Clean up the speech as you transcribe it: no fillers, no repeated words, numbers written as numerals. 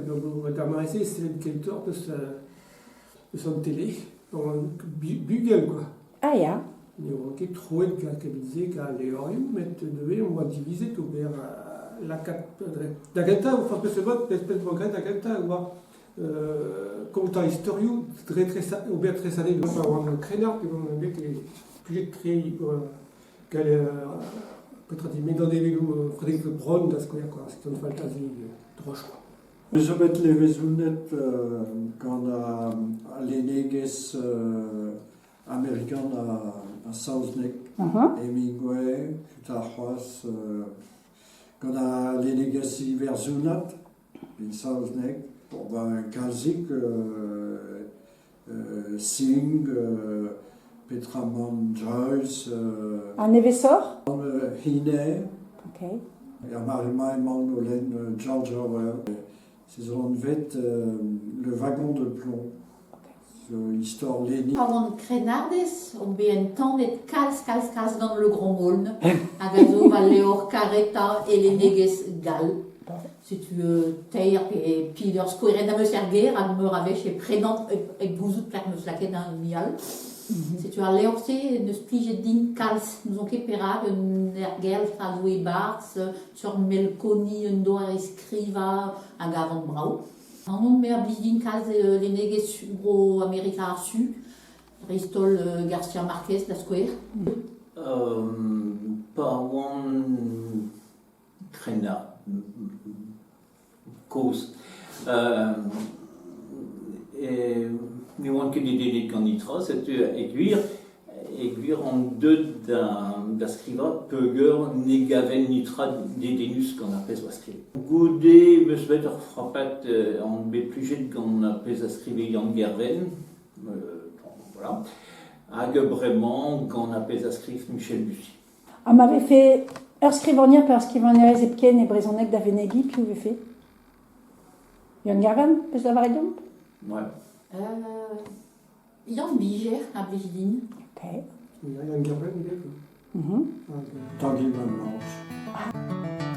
da maise c'est quel tort de son télé, bugel quoi. Ah ja. Il y a qui trop de capitalisé qu'à l'éorium, mais devait on va diviser tout vers la cap d'agata ou faire ce vote espèce de concret d'agata ou comme ta historio très ou bien très salé de pas avoir un crénard qui vont avec les plus très qu'elle peut-être dit mais dans des vélos Frédéric Braun das quoi c'est une fantasie droche quoi. Elisabeth Levezunet quand les négues américains à Sausnek, Hemingway, Kutahuas, quand les négues Verzunat, in Sausnek, pour Kazik, Singh, Petramon Joyce, Un évessor? Hine, Ok. et à Marima et Mangolen, George Orwell. C'est en fait le wagon de plomb. Histoire Lénine. Avant de Crénardes, on a un temps d'être calce dans le Grand Molne. À Gazo, Valéor, Carreta et les Négues Gal. Si tu terre et puis leur square à me serguer, à me raver chez Prédent et Bouzou de plaque me slaquer dans le mial. Si tu as l'éorcé, ne splige din calce, nous ont képera, un ergel, Strasbourg Bars, sur Melconi, un doigt escriva, à Gavon Brau. On met à Blizdin calce les négues subro-américains su, Ristol Garcia Marquez, la square. Pas one Créna, cause. Et nous avons que des délais candidats, c'est aiguire en deux d'ascriva, Peuger, Negaven, Nitra, Dédénus, qu'on appelle ascriva. Goudé, me souhaite frappat en bépluget qu'on appelle ascriva Jan Gerven, voilà. Hag vraiment, qu'on appelle ascriva Michel Bussy. On m'avait fait Erskrivonier per Skrivonier Zepken et Brezonek d'Avenegi, puis vous avez fait Jan Garven, peut-ce d'avoir été donc? Ouais. Jan Biger à Blizdin. Ok. Il y a un gamin, il est Tanguy Manmanche.